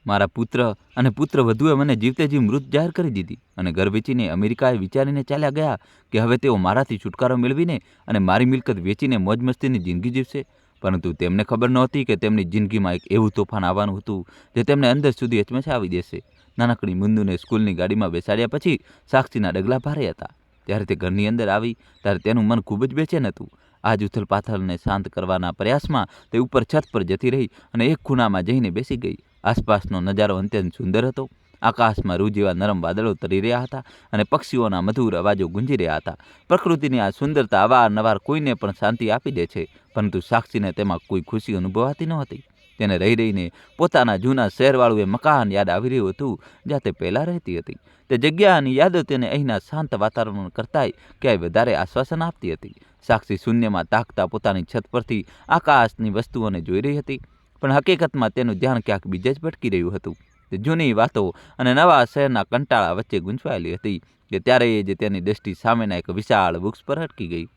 મારા પુત્ર અને પુત્રવધુએ મને જીવતે જીવ મૃત જાહેર કરી દીધી અને ઘર વેચીને અમેરિકાએ વિચારીને ચાલ્યા ગયા કે હવે તેઓ મારાથી છુટકારો મેળવીને અને મારી મિલકત વેચીને મોજ મસ્તીની જિંદગી જીવશે. પરંતુ તેમને ખબર નહોતી કે તેમની જિંદગીમાં એક એવું તોફાન આવવાનું હતું જે તેમને અંદર સુધી હચમચાવી દેશે. નાનકડી મુન્દુને સ્કૂલની ગાડીમાં બેસાડ્યા પછી સાક્ષીના ડગલા ભારે હતા. ત્યારે તે ઘરની અંદર આવી ત્યારે તેનું મન ખૂબ જ બેચેન હતું. આજ ઉથલપાથલને શાંત કરવાના પ્રયાસમાં તે ઉપર છત પર જતી રહી અને એક ખૂણામાં જઈને બેસી ગઈ. આસપાસનો નજારો અત્યંત સુંદર હતો. આકાશમાં રૂ જેવા નરમ વાદળો તરી રહ્યા હતા અને પક્ષીઓના મધુર અવાજો ગુંજી રહ્યા હતા. પ્રકૃતિની આ સુંદરતા અવારનવાર કોઈને પણ શાંતિ આપી દે છે, પરંતુ સાક્ષીને તેમાં કોઈ ખુશી અનુભવાતી નહોતી. તેને રહી રહીને પોતાના જૂના શહેરવાળું એ મકાન યાદ આવી રહ્યું હતું જ્યાં તે પહેલાં રહેતી હતી. તે જગ્યાની યાદો તેને અહીંના શાંત વાતાવરણ કરતાંય ક્યાંય વધારે આશ્વાસન આપતી હતી. સાક્ષી શૂન્યમાં તાકતા પોતાની છત પરથી આકાશની વસ્તુઓને જોઈ રહી હતી, પણ હકીકતમાં તેનું ધ્યાન ક્યાંક બીજે જ ભટકી રહ્યું હતું. તે જૂની વાતો અને નવા શહેરના કંટાળા વચ્ચે ગૂંચવાયેલી હતી કે ત્યારે જ તેની દૃષ્ટિ સામેના એક વિશાળ વૃક્ષ પર અટકી ગઈ.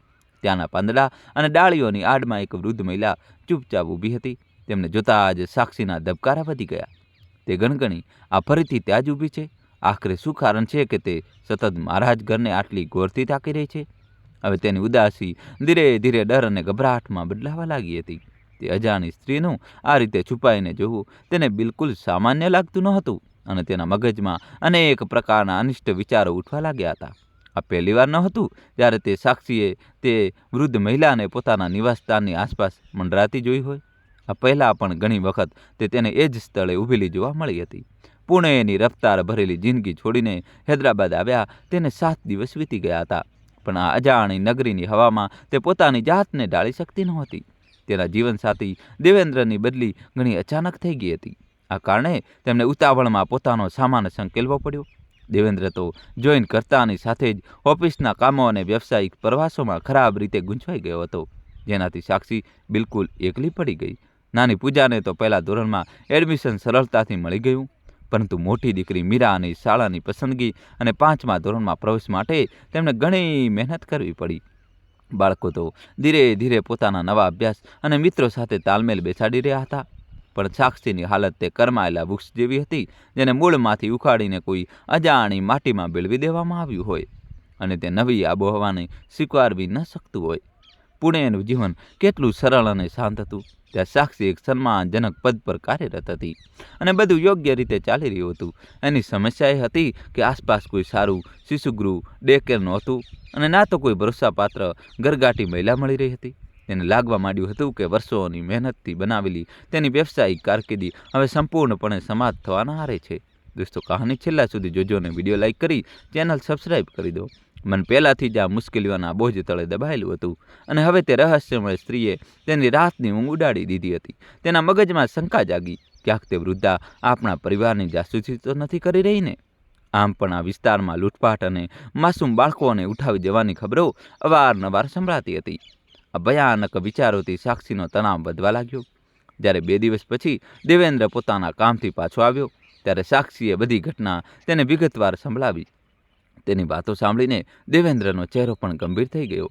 ત્યાંના પાંદડા અને ડાળીઓની આડમાં એક વૃદ્ધ મહિલા ચૂપચાપ ઊભી હતી. તેમને જોતાં જ સાક્ષીના ધબકારા વધી ગયા. તે ગણગણી, આ ફરીથી ત્યાં જ ઊભી છે? આખરે શું કારણ છે કે તે સતત મારા જ ઘરને આટલી ગૌરથી તાકી રહી છે? હવે તેની ઉદાસી ધીરે ધીરે ડર અને ગભરાટમાં બદલાવા લાગી હતી. તે અજાણી સ્ત્રીનું આ રીતે છુપાઈને જોવું તેને બિલકુલ સામાન્ય લાગતું નહોતું અને તેના મગજમાં અનેક પ્રકારના અનિષ્ટ વિચારો ઉઠવા લાગ્યા હતા. આ પહેલીવાર ન હતું જ્યારે તે સાક્ષીએ તે વૃદ્ધ મહિલાને પોતાના નિવાસસ્થાનની આસપાસ મંડરાતી જોઈ હોય. આ પહેલાં પણ ઘણી વખત તે તેને એ જ સ્થળે ઊભેલી જોવા મળી હતી. પુણેની રફતાર ભરેલી જિંદગી છોડીને હૈદરાબાદ આવ્યા તેને 7 દિવસ વીતી ગયા હતા, પણ આ અજાણી નગરીની હવામાં તે પોતાની જાતને ઢાળી શકતી નહોતી. તેના જીવનસાથી દેવેન્દ્રની બદલી ઘણી અચાનક થઈ ગઈ હતી. આ કારણે તેમને ઉતાવળમાં પોતાનો સામાન સંકેલવો પડ્યો. દેવેન્દ્ર તો જોઈન કરતાની સાથે જ ઓફિસના કામો અને વ્યવસાયિક પ્રવાસોમાં ખરાબ રીતે ગૂંચવાઈ ગયો હતો, જેનાથી સાક્ષી બિલકુલ એકલી પડી ગઈ. નાની પૂજાને તો પહેલા ધોરણમાં એડમિશન સરળતાથી મળી ગયું, પરંતુ મોટી દીકરી મીરાની શાળાની પસંદગી અને 5મા ધોરણમાં પ્રવેશ માટે તેમણે ઘણી મહેનત કરવી પડી. બાળકો તો ધીરે ધીરે પોતાના નવા અભ્યાસ અને મિત્રો સાથે તાલમેલ બેસાડી રહ્યા હતા, પણ સાક્ષીની હાલત તે કરમાયેલા વૃક્ષ જેવી હતી જેને મૂળમાંથી ઉખાડીને કોઈ અજાણી માટીમાં ભેળવી દેવામાં આવ્યું હોય અને તે નવી આબોહવાને સ્વીકારવી ન શકતું હોય. પુણેનું જીવન કેટલું સરળ અને શાંત હતું. ત્યાં સાક્ષી એક સન્માનજનક પદ પર કાર્યરત હતી અને બધું યોગ્ય રીતે ચાલી રહ્યું હતું. એની સમસ્યા એ હતી કે આસપાસ કોઈ સારું શિશુગૃહ ડે-કેર નહોતું અને ના તો કોઈ ભરોસાપાત્ર ઘરગાટી મહિલા મળી રહી હતી. તેને લાગવા માંડ્યું હતું કે વર્ષોની મહેનતથી બનાવેલી તેની વ્યવસાયિક કારકિર્દી હવે સંપૂર્ણપણે સમાપ્ત થવાના આરે છે. દોસ્તો, કહાની છેલ્લા સુધી જોજો અને વિડીયો લાઇક કરી ચેનલ સબસ્ક્રાઈબ કરી દો. મન પહેલાંથી જ આ મુશ્કેલીઓના બોજ તળે દબાયેલું હતું અને હવે તે રહસ્યમય સ્ત્રીએ તેની રાતની ઊંઘ ઉડાડી દીધી હતી. તેના મગજમાં શંકા જાગી, ક્યાંક તે વૃદ્ધા આપણા પરિવારની જાસૂસી તો નથી કરી રહી ને? આમ પણ આ વિસ્તારમાં લૂંટફાટ અને માસૂમ બાળકોને ઉઠાવી જવાની ખબરો અવારનવાર સંભળાતી હતી. આ ભયાનક વિચારોથી સાક્ષીનો તણાવ વધવા લાગ્યો. જ્યારે 2 દિવસ પછી દેવેન્દ્ર પોતાના કામથી પાછો આવ્યો ત્યારે સાક્ષીએ બધી ઘટના તેને વિગતવાર સંભળાવી. તેની વાતો સાંભળીને દેવેન્દ્રનો ચહેરો પણ ગંભીર થઈ ગયો.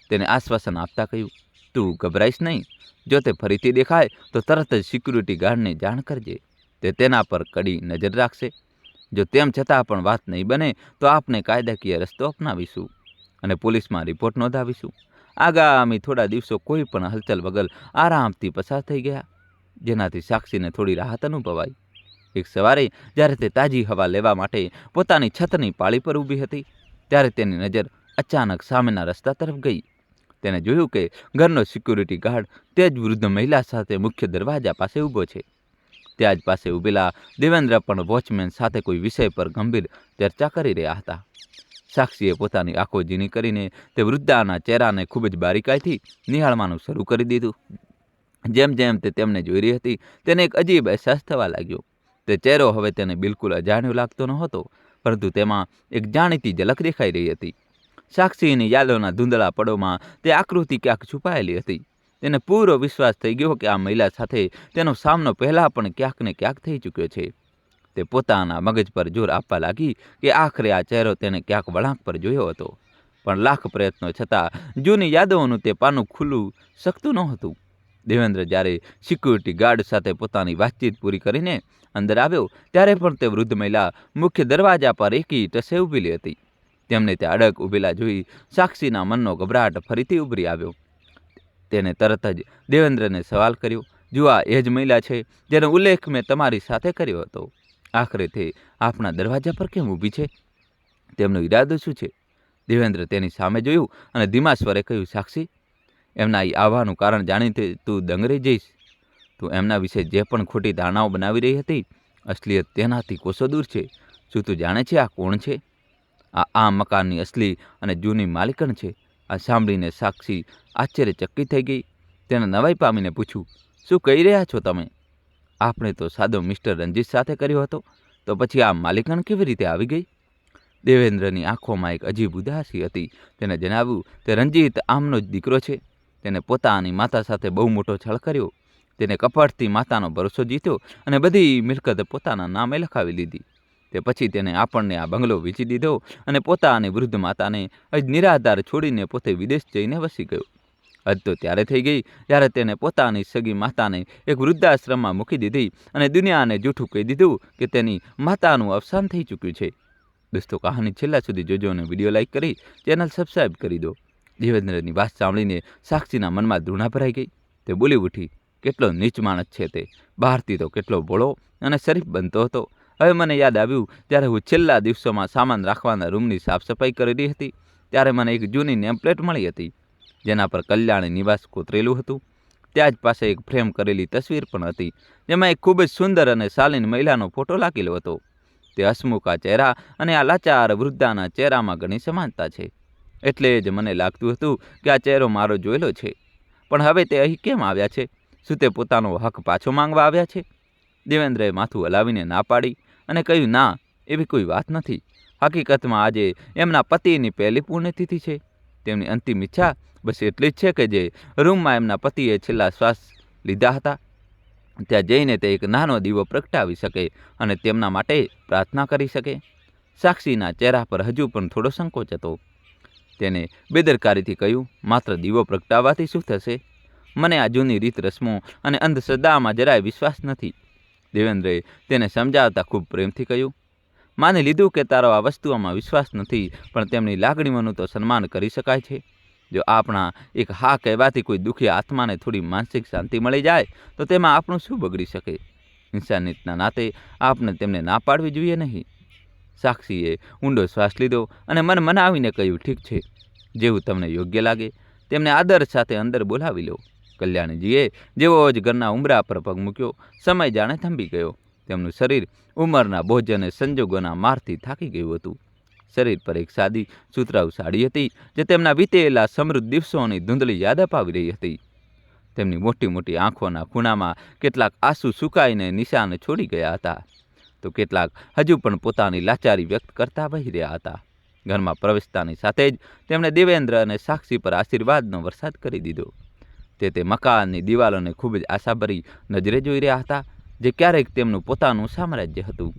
તેને આશ્વાસન આપતા કહ્યું, તું ગભરાઈશ નહીં. જો તે ફરીથી દેખાય તો તરત જ સિક્યુરિટી ગાર્ડને જાણ કરજે. તે તેના પર કડી નજર રાખશે. જો તેમ છતાં પણ વાત નહીં બને તો આપણે કાયદાકીય રસ્તો અપનાવીશું અને પોલીસમાં રિપોર્ટ નોંધાવીશું. આગામી થોડા દિવસો કોઈ પણ હલચલ વગર આરામથી પસાર થઈ ગયા, જેનાથી સાક્ષીને થોડી રાહત અનુભવાઈ. એક સવારે જ્યારે તે તાજી હવા લેવા માટે પોતાની છતની પાળી પર ઊભી હતી ત્યારે તેની નજર અચાનક સામેના રસ્તા તરફ ગઈ. તેને જોયું કે ઘરનો સિક્યુરિટી ગાર્ડ તે જ વૃદ્ધ મહિલા સાથે મુખ્ય દરવાજા પાસે ઊભો છે. ત્યાં જ પાસે ઊભેલા દેવેન્દ્ર પણ વોચમેન સાથે કોઈ વિષય પર ગંભીર ચર્ચા કરી રહ્યા હતા. સાક્ષીએ પોતાની આંખો ઝીણી કરીને તે વૃદ્ધાના ચહેરાને ખૂબ જ બારીકાઈથી નિહાળવાનું શરૂ કરી દીધું. જેમ જેમ તે તેમને જોઈ રહી હતી તેને એક અજીબ અહેસાસ થવા લાગ્યો. તે ચહેરો હવે તેને બિલકુલ અજાણ્યો લાગતો નહોતો, પરંતુ તેમાં એક જાણીતી ઝલક દેખાઈ રહી હતી. સાક્ષીની યાદોના ધૂંધળા પડોમાં તે આકૃતિ ક્યાંક છુપાયેલી હતી. તેને પૂરો વિશ્વાસ થઈ ગયો કે આ મહિલા સાથે તેનો સામનો પહેલાં પણ ક્યાંક ને ક્યાંક થઈ ચૂક્યો છે. તે પોતાના મગજ પર જોર આપવા લાગી કે આખરે આ ચહેરો તેને ક્યાંક વળાંક પર જોયો હતો, પણ લાખ પ્રયત્નો છતાં જૂની યાદોનું તે પાનું ખુલ્લું શકતું નહોતું. દેવેન્દ્ર જ્યારે સિક્યુરિટી ગાર્ડ સાથે પોતાની વાતચીત પૂરી કરીને અંદર આવ્યો ત્યારે પણ તે વૃદ્ધ મહિલા મુખ્ય દરવાજા પર એકી ટસે ઊભેલી હતી. તેમને ત્યાં અડગ ઊભેલા જોઈ સાક્ષીના મનનો ગભરાટ ફરીથી ઉભરી આવ્યો. તેને તરત જ દેવેન્દ્રને સવાલ કર્યો, જુઓ એ જ મહિલા છે જેનો ઉલ્લેખ મેં તમારી સાથે કર્યો હતો. આખરે તે આપણા દરવાજા પર કેમ ઊભી છે? તેમનો ઈરાદો શું છે? દેવેન્દ્ર તેની સામે જોયું અને ધીમા સ્વરે કહ્યું, સાક્ષી, એમના અહીં આવવાનું કારણ જાણીને તું દંગ રહી જઈશ. તું એમના વિશે જે પણ ખોટી ધારણાઓ બનાવી રહી હતી, અસલિયત તેનાથી કોસો દૂર છે. શું તું જાણે છે આ કોણ છે? આ મકાનની અસલી અને જૂની માલિકણ છે. આ સાંભળીને સાક્ષી આશ્ચર્યચકિત થઈ ગઈ. તેને નવાઈ પામીને પૂછ્યું, શું કહી રહ્યા છો તમે? આપણે તો સાદો મિસ્ટર રણજીત સાથે કર્યો હતો, તો પછી આ માલિકણ કેવી રીતે આવી ગઈ? દેવેન્દ્રની આંખોમાં એક અજીબ ઉદાસી હતી. તેને જણાવ્યું, તે રણજીત આમનો જ દીકરો છે. તેને પોતાની માતા સાથે બહુ મોટો છળ કર્યો. તેને કપટથી માતાનો ભરોસો જીત્યો અને બધી મિલકત પોતાના નામે લખાવી લીધી. તે પછી તેને આપણને આ બંગલો વેચી દીધો અને પોતાની વૃદ્ધ માતાને જ નિરાધાર છોડીને પોતે વિદેશ જઈને વસી ગયો. હદ તો ત્યારે થઈ ગઈ જ્યારે તેને પોતાની સગી માતાને એક વૃદ્ધાશ્રમમાં મૂકી દીધી અને દુનિયાને જૂઠું કહી દીધું કે તેની માતાનું અવસાન થઈ ચૂક્યું છે. દોસ્તો, કહાની છેલ્લા સુધી જોજો અને વિડીયો લાઇક કરી ચેનલ સબસ્ક્રાઈબ કરી દો. દેવેન્દ્રની વાત સાંભળીને સાક્ષીના મનમાં ધૃણા ભરાઈ ગઈ. તે બોલી ઉઠી, કેટલો નીચ માણસ છે તે! બહારથી તો કેટલો ભોળો અને શરીફ બનતો હતો. હવે મને યાદ આવ્યું, જ્યારે હું છેલ્લા દિવસોમાં સામાન રાખવાના રૂમની સાફ સફાઈ કરી રહી હતી ત્યારે મને એક જૂની નેમપ્લેટ મળી હતી, જેના પર કલ્યાણી નિવાસ કોતરેલું હતું. ત્યાં જ પાસે એક ફ્રેમ કરેલી તસવીર પણ હતી, જેમાં એક ખૂબ જ સુંદર અને શાલીન મહિલાનો ફોટો લાગેલો હતો. તે હસમુખા ચહેરા અને આ લાચાર વૃદ્ધાના ચહેરામાં ઘણી સમાનતા છે. એટલે જ મને લાગતું હતું કે આ ચહેરો મારો જોયેલો છે. પણ હવે તે અહીં કેમ આવ્યા છે? શું તે પોતાનો હક પાછો માંગવા આવ્યા છે? દેવેન્દ્રએ માથું હલાવીને ના પાડી અને કહ્યું, ના, એવી કોઈ વાત નથી. હકીકતમાં આજે એમના પતિની પહેલી પુણ્યતિથિ છે. તેમની અંતિમ ઈચ્છા બસ એટલી જ છે કે જે રૂમમાં એમના પતિએ છેલ્લા શ્વાસ લીધા હતા, ત્યાં જઈને તે એક નાનો દીવો પ્રગટાવી શકે અને તેમના માટે પ્રાર્થના કરી શકે. સાક્ષીના ચહેરા પર હજુ પણ થોડો સંકોચ હતો. તેને બેદરકારીથી કહ્યું, માત્ર દીવો પ્રગટાવવાથી શું થશે? મને આ જૂની રીત રસમો અને અંધશ્રદ્ધામાં જરાય વિશ્વાસ નથી. દેવેન્દ્રએ તેને સમજાવતા ખૂબ પ્રેમથી કહ્યું, માની લીધું કે તારો આ વસ્તુઓમાં વિશ્વાસ નથી, પણ તેમની લાગણીઓનું તો સન્માન કરી શકાય છે. જો આપણા એક હા કહેવાથી કોઈ દુઃખી આત્માને થોડી માનસિક શાંતિ મળી જાય તો તેમાં આપણું શું બગડી શકે? ઇન્સાનિયતના નાતે આપણે તેમને ના પાડવી જોઈએ નહીં. સાક્ષીએ ઊંડો શ્વાસ લીધો અને મન મનાવીને કહ્યું, ઠીક છે, જેવું તમને યોગ્ય લાગે. તેમને આદર સાથે અંદર બોલાવી લો. કલ્યાણીજીએ જેવો જ ઘરના ઉંબરા પર પગ મૂક્યો, સમય જાણે થંભી ગયો. તેમનું શરીર ઉંમરના બોજ અને સંજોગોના મારથી થાકી ગયું હતું. શરીર પર એક સાદી સુતરાઉ સાડી હતી, જે તેમના વીતેલા સમૃદ્ધ દિવસોની ધૂંધળી યાદ અપાવી રહી હતી. તેમની મોટી મોટી આંખોના ખૂણામાં કેટલાક આંસુ સુકાઈને નિશાન છોડી ગયા હતા, તો કેટલાક હજુ પણ પોતાની લાચારી વ્યક્ત કરતા વહી રહ્યા હતા. ઘરમાં પ્રવેશતાની સાથે જ તેમણે દેવેન્દ્ર અને સાક્ષી પર આશીર્વાદનો વરસાદ કરી દીધો. તે મકાનની દિવાલોને ખૂબ જ આશાભરી નજરે જોઈ રહ્યા હતા, જે ક્યારેક તેમનું પોતાનું સામ્રાજ્ય હતું.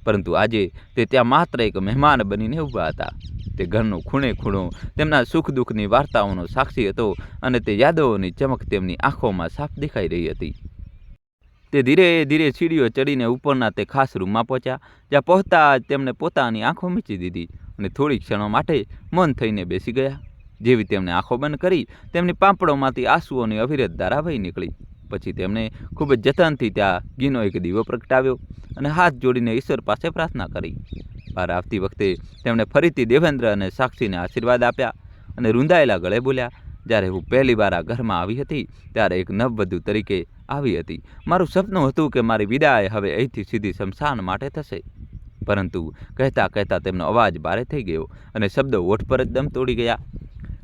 પરંતુ આજે તે ત્યાં માત્ર એક મહેમાન બનીને ઊભા હતા. તે ઘરનો ખૂણે ખૂણો તેમના સુખ દુઃખની વાર્તાઓનો સાક્ષી હતો અને તે યાદોની ચમક તેમની આંખોમાં સાફ દેખાઈ રહી હતી. તે ધીરે ધીરે સીડીઓ ચડીને ઉપરના તે ખાસ રૂમમાં પહોંચ્યા, જ્યાં પહોંચતા જ તેમણે પોતાની આંખો મીચી દીધી અને થોડી ક્ષણો માટે મૌન થઈને બેસી ગયા. જેવી તેમણે આંખો બંધ કરી, તેમની પાંપડોમાંથી આંસુઓની અવિરત ધારા વહી નીકળી. પછી તેમણે ખૂબ જ જતનથી ત્યાં ઘીનો એક દીવો પ્રગટાવ્યો અને હાથ જોડીને ઈશ્વર પાસે પ્રાર્થના કરી. બહાર આવતી વખતે તેમણે ફરીથી દેવેન્દ્ર અને સાક્ષીને આશીર્વાદ આપ્યા અને રૂંધાયેલા ગળે બોલ્યા, જ્યારે હું પહેલી વાર આ ઘરમાં આવી હતી ત્યારે એક નવવધુ તરીકે આવી હતી. મારું સપનું હતું કે મારી વિદાય હવે અહીંથી સીધી શમશાન માટે થશે. પરંતુ કહેતા કહેતા તેમનો અવાજ ભારે થઈ ગયો અને શબ્દો હોઠ પર જ દમ તોડી ગયા.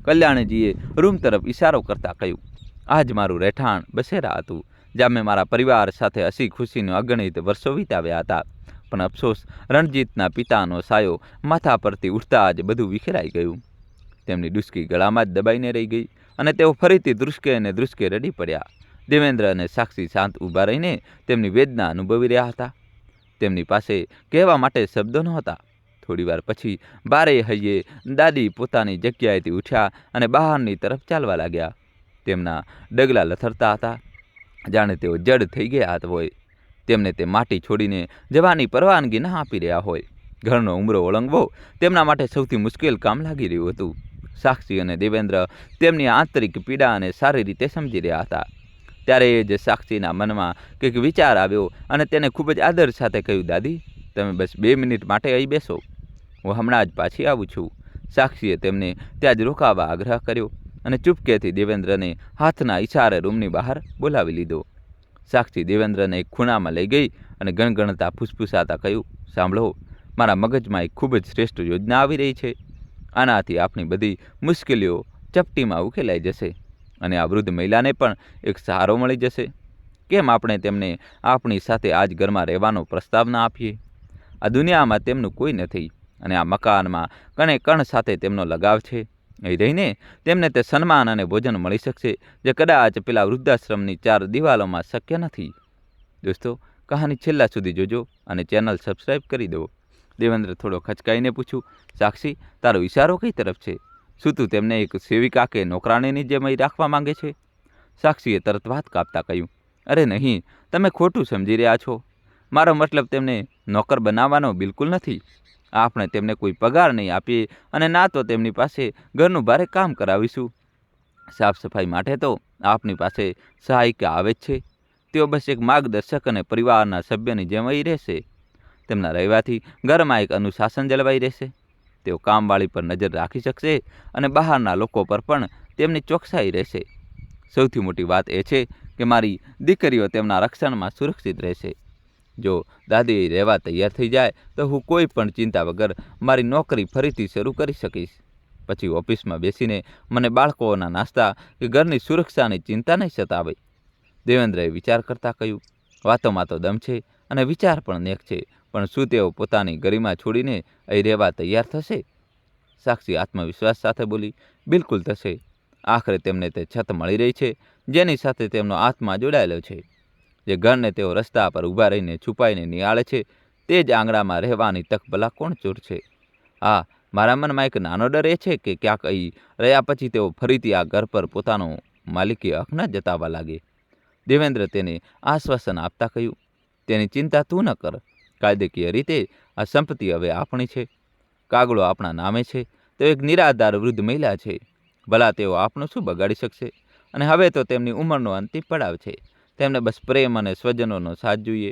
કલ્યાણીજીએ રૂમ તરફ ઇશારો કરતા કહ્યું, આજ મારું રહેઠાણ બસેરા હતું, જ્યાં મેં મારા પરિવાર સાથે હસી ખુશીનો અગણિત વર્ષો વિતાવ્યા હતા. પણ અફસોસ, રણજીતના પિતાનો સાયો માથા પરથી ઉઠતા જ બધું વિખેરાઈ ગયું. તેમની ડુસકી ગળામાં જ દબાઈને રહી ગઈ અને તેઓ ફરીથી ધ્રુસકે અને ધ્રુસકે રડી પડ્યા. દેવેન્દ્ર અને સાક્ષી શાંત ઊભા રહીને તેમની વેદના અનુભવી રહ્યા હતા. તેમની પાસે કહેવા માટે શબ્દો નહોતા. થોડીવાર પછી બારે હૈયે દાદી પોતાની જગ્યાએથી ઉઠ્યા અને બહારની તરફ ચાલવા લાગ્યા. તેમના ડગલા લથડતા હતા. જાણે તેઓ જડ થઈ ગયા હોય. તેમને તે માટી છોડીને જવાની પરવાનગી ના આપી રહ્યા હોય. ઘરનો ઉંબરો ઓળંગવો તેમના માટે સૌથી મુશ્કેલ કામ લાગી રહ્યું હતું. સાક્ષી અને દેવેન્દ્ર તેમની આંતરિક પીડાને સારી રીતે સમજી રહ્યા હતા. ત્યારે જ સાક્ષીના મનમાં કંઈક વિચાર આવ્યો અને તેને ખૂબ જ આદર સાથે કહ્યું, દાદી, તમે બસ 2 મિનિટ માટે અહીં બેસો, હું હમણાં જ પાછી આવું છું. સાક્ષીએ તેમને ત્યાં જ રોકાવા આગ્રહ કર્યો અને ચૂપકેથી દેવેન્દ્રને હાથના ઈશારે રૂમની બહાર બોલાવી લીધો. સાક્ષી દેવેન્દ્રને એક ખૂણામાં લઈ ગઈ અને ગણગણતા ફૂસફૂસાતા કહ્યું, સાંભળો, મારા મગજમાં એક ખૂબ જ શ્રેષ્ઠ યોજના આવી રહી છે. આનાથી આપણી બધી મુશ્કેલીઓ ચપટીમાં ઉકેલાઈ જશે અને આ વૃદ્ધ મહિલાને પણ એક સહારો મળી જશે. કેમ આપણે તેમને આપણી સાથે આજ ઘરમાં રહેવાનો પ્રસ્તાવ ના આપીએ? આ દુનિયામાં તેમનું કોઈ નથી અને આ મકાનમાં કણે કણ સાથે તેમનો લગાવ છે. અહીં રહીને તેમને તે સન્માન અને ભોજન મળી શકશે જે કદાચ પેલા વૃદ્ધાશ્રમની 4 દિવાલોમાં શક્ય નથી. દોસ્તો, કહાની છેલ્લા સુધી જોજો અને ચેનલ સબસ્ક્રાઈબ કરી દો. દેવેન્દ્ર થોડો ખચકાઈને પૂછ્યું, સાક્ષી, તારો ઈશારો કઈ તરફ છે? શું તું તેમને એક સેવિકા કે નોકરાણીની જેમ અહીં રાખવા માંગે છે? સાક્ષીએ તરત વાત કાપતા કહ્યું, અરે નહીં, તમે ખોટું સમજી રહ્યા છો. મારો મતલબ તેમને નોકર બનાવવાનો બિલકુલ નથી. આપણે તેમને કોઈ પગાર નહીં આપીએ અને ના તો તેમની પાસે ઘરનું ભારે કામ કરાવીશું. સાફ સફાઈ માટે તો આપની પાસે સહાયિકા આવે જ છે. તેઓ બસ એક માર્ગદર્શક અને પરિવારના સભ્યની જેમ અહીં રહેશે. તેમના રહેવાથી ઘરમાં એક અનુશાસન જળવાઈ રહેશે. તેઓ કામવાળી પર નજર રાખી શકશે અને બહારના લોકો પર પણ તેમની ચોકસાઈ રહેશે. સૌથી મોટી વાત એ છે કે મારી દીકરીઓ તેમના રક્ષણમાં સુરક્ષિત રહેશે. જો દાદી રહેવા તૈયાર થઈ જાય તો હું કોઈ પણ ચિંતા વગર મારી નોકરી ફરીથી શરૂ કરી શકીશ. પછી ઓફિસમાં બેસીને મને બાળકોના નાસ્તા કે ઘરની સુરક્ષાની ચિંતા નહીં સતાવે. દેવેન્દ્રએ વિચાર કરતાં કહ્યું, વાતોમાં તો દમ છે અને વિચાર પણ નેક છે, પણ શું તેઓ પોતાની ગરિમા છોડીને અહીં રહેવા તૈયાર થશે? સાક્ષી આત્મવિશ્વાસ સાથે બોલી, બિલકુલ થશે. આખરે તેમને તે છત મળી રહી છે જેની સાથે તેમનો આત્મા જોડાયેલો છે. જે ઘરને તેઓ રસ્તા પર ઊભા રહીને છુપાઈને નિહાળે છે તે જ આંગણામાં રહેવાની તક ભલા કોણ ચોરશે? હા, મારા મનમાં એક નાનો ડર એ છે કે ક્યાંક અહીં રહ્યા પછી તેઓ ફરીથી આ ઘર પર પોતાનો માલિકી હક ન જતાવવા લાગે. દેવેન્દ્ર તેને આશ્વાસન આપતા કહ્યું, તેની ચિંતા તું ન કર. કાયદેકીય રીતે આ સંપત્તિ હવે આપણી છે. કાગળો આપણા નામે છે. તેઓ એક નિરાધાર વૃદ્ધ મહિલા છે. ભલા તેઓ આપણું શું બગાડી શકશે? અને હવે તો તેમની ઉંમરનો અંતિમ પડાવ છે. તેમને બસ પ્રેમ અને સ્વજનોનો સાથ જોઈએ.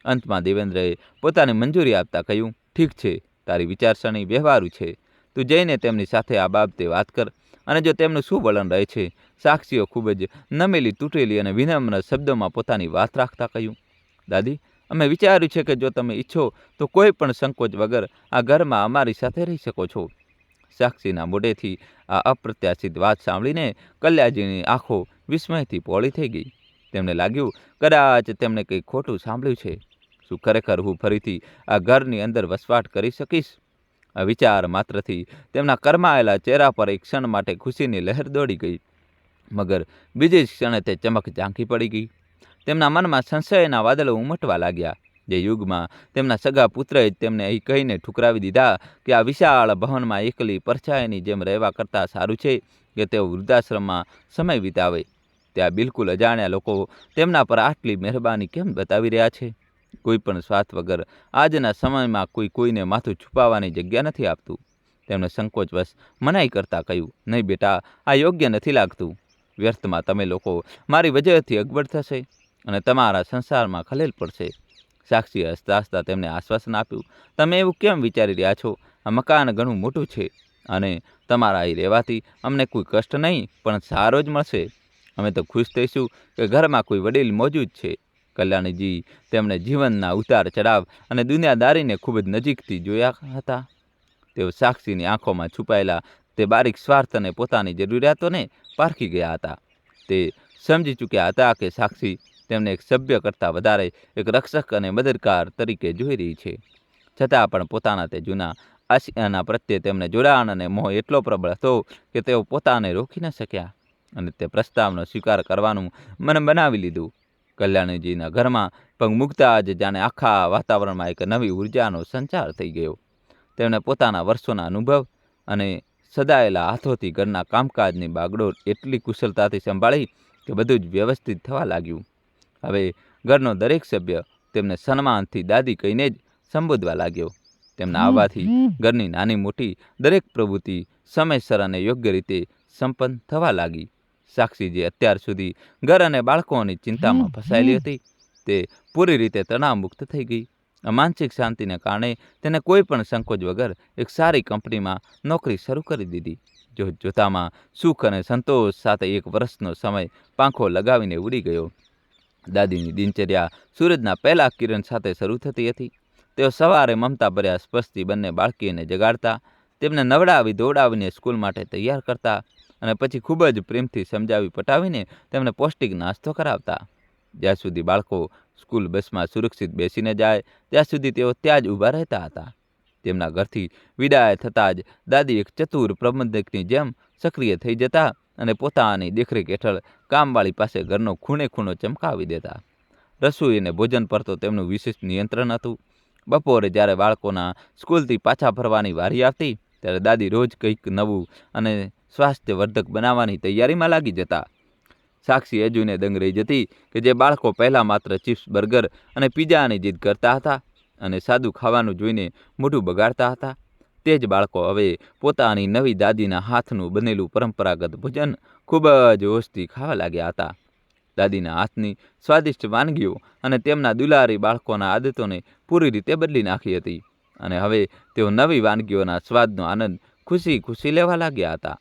અંતમાં દેવેન્દ્રએ પોતાની મંજૂરી આપતા કહ્યું, ઠીક છે, તારી વિચારસરણી વ્યવહારુ છે. તું જઈને તેમની સાથે આ બાબતે વાત કર અને જો તેમનું શું વલણ રહે છે. સાક્ષીઓ ખૂબ જ નમેલી, તૂટેલી અને વિનમ્ર શબ્દોમાં પોતાની વાત રાખતા કહ્યું, દાદી, અમે વિચાર્યું છે કે જો તમે ઈચ્છો તો કોઈ પણ સંકોચ વગર આ ઘરમાં અમારી સાથે રહી શકો છો. સાક્ષીના મોઢેથી આ અપ્રત્યાશિત વાત સાંભળીને કલ્યાજીની આંખો વિસ્મયથી પહોળી થઈ ગઈ. તેમને લાગ્યું કદાચ તેમણે કંઈ ખોટું સાંભળ્યું છે. શું ખરેખર હું ફરીથી આ ઘરની અંદર વસવાટ કરી શકીશ? આ વિચાર માત્રથી તેમના કરમાયેલા ચહેરા પર એક ક્ષણ માટે ખુશીની લહેર દોડી ગઈ, મગર બીજી ક્ષણે તે ચમક ઝાંખી પડી ગઈ. તેમના મનમાં સંશયના વાદળો ઉમટવા લાગ્યા. જે યુગમાં તેમના સગા પુત્રએ જ તેમને અહીં કહીને ઠુકરાવી દીધા કે આ વિશાળ ભવનમાં એકલી પરછાયાની જેમ રહેવા કરતાં સારું છે કે તેઓ વૃદ્ધાશ્રમમાં સમય વિતાવે. ત્યાં બિલકુલ અજાણ્યા લોકો તેમના પર આટલી મહેરબાની કેમ બતાવી રહ્યા છે? કોઈ પણ સ્વાર્થ વગર આજના સમયમાં કોઈ કોઈને માથું છુપાવવાની જગ્યા નથી આપતું. તેમણે સંકોચવશ મનાઈ કરતાં કહ્યું, નહીં બેટા, આ યોગ્ય નથી લાગતું. વ્યર્થમાં તમે લોકો મારી વજહથી અગવડ થશે અને તમારા સંસારમાં ખલેલ પડશે. સાક્ષીએ હસતા હસતા તેમને આશ્વાસન આપ્યું, તમે એવું કેમ વિચારી રહ્યા છો? આ મકાન ઘણું મોટું છે અને તમારા અહીં રહેવાથી અમને કોઈ કષ્ટ નહીં પણ સહારો જ મળશે. અમે તો ખુશ થઈશું કે ઘરમાં કોઈ વડીલ મોજૂદ છે. કલ્યાણીજી તેમણે જીવનના ઉતાર ચઢાવ અને દુનિયાદારીને ખૂબ જ નજીકથી જોયા હતા. તેઓ સાક્ષીની આંખોમાં છુપાયેલા તે બારીક સ્વાર્થ અને પોતાની જરૂરિયાતોને પારખી ગયા હતા. તે સમજી ચૂક્યા હતા કે સાક્ષી તેમને એક સભ્ય કરતાં વધારે એક રક્ષક અને મદદગાર તરીકે જોઈ રહી છે. છતાં પણ પોતાના તે જૂના આશિયાના પ્રત્યે તેમને જોડાણ અને મોહ એટલો પ્રબળ હતો કે તેઓ પોતાને રોકી ન શક્યા અને તે પ્રસ્તાવનો સ્વીકાર કરવાનું મન બનાવી લીધું. કલ્યાણીજીના ઘરમાં પગ મૂકતા જ જાણે આખા વાતાવરણમાં એક નવી ઉર્જાનો સંચાર થઈ ગયો. તેમણે પોતાના વર્ષોના અનુભવ અને સદાયેલા હાથોથી ઘરના કામકાજની બાગડોળ એટલી કુશળતાથી સંભાળી કે બધું જ વ્યવસ્થિત થવા લાગ્યું. હવે ઘરનો દરેક સભ્ય તેમને સન્માનથી દાદી કહીને જ સંબોધવા લાગ્યો. તેમના આવવાથી ઘરની નાની મોટી દરેક પ્રવૃત્તિ સમયસર અને યોગ્ય રીતે સંપન્ન થવા લાગી. સાક્ષી જે અત્યાર સુધી ઘર અને બાળકોની ચિંતામાં ફસાયેલી હતી તે પૂરી રીતે તણાવમુક્ત થઈ ગઈ. માનસિક શાંતિને કારણે તેને કોઈ પણ સંકોચ વગર એક સારી કંપનીમાં નોકરી શરૂ કરી દીધી. જોતામાં સુખ અને સંતોષ સાથે 1 વર્ષનો સમય પાંખો લગાવીને ઉડી ગયો. દાદીની દિનચર્યા સૂરજના પહેલા કિરણ સાથે શરૂ થતી હતી. તેઓ સવારે મમતાભર્યા સ્પર્શથી બંને બાળકીઓને જગાડતા, તેમને નવડાવી દોડાવીને સ્કૂલ માટે તૈયાર કરતા અને પછી ખૂબ જ પ્રેમથી સમજાવી પટાવીને તેમને પૌષ્ટિક નાસ્તો કરાવતા. જ્યાં સુધી બાળકો સ્કૂલ બસમાં સુરક્ષિત બેસીને જાય ત્યાં સુધી તેઓ ત્યાં જ ઊભા રહેતા હતા. તેમના ઘરથી વિદાય થતાં જ દાદી એક ચતુર પ્રબંધકની જેમ સક્રિય થઈ જતા અને પોતાની દેખરેખ હેઠળ કામવાળી પાસે ઘરનો ખૂણે ખૂણો ચમકાવી દેતા. રસોઈ અને ભોજન પર તો તેમનું વિશેષ નિયંત્રણ હતું. બપોરે જ્યારે બાળકોના સ્કૂલથી પાછા ફરવાની વારી આવતી ત્યારે દાદી રોજ કંઈક નવું અને સ્વાસ્થ્યવર્ધક બનાવવાની તૈયારીમાં લાગી જતા. સાક્ષી એ જોઈને દંગ રહી જતી કે જે બાળકો પહેલાં માત્ર ચિપ્સ, બર્ગર અને પીઝાની જીદ કરતા હતા અને સાદું ખાવાનું જોઈને મોઢું બગાડતા હતા, તે જ બાળકો હવે પોતાની નવી દાદીના હાથનું બનેલું પરંપરાગત ભોજન ખૂબ જ હોશથી ખાવા લાગ્યા હતા. દાદીના હાથની સ્વાદિષ્ટ વાનગીઓ અને તેમના દુલારી બાળકોના આદતોને પૂરી રીતે બદલી નાખી હતી અને હવે તેઓ નવી વાનગીઓના સ્વાદનો આનંદ ખુશી ખુશી લેવા લાગ્યા હતા.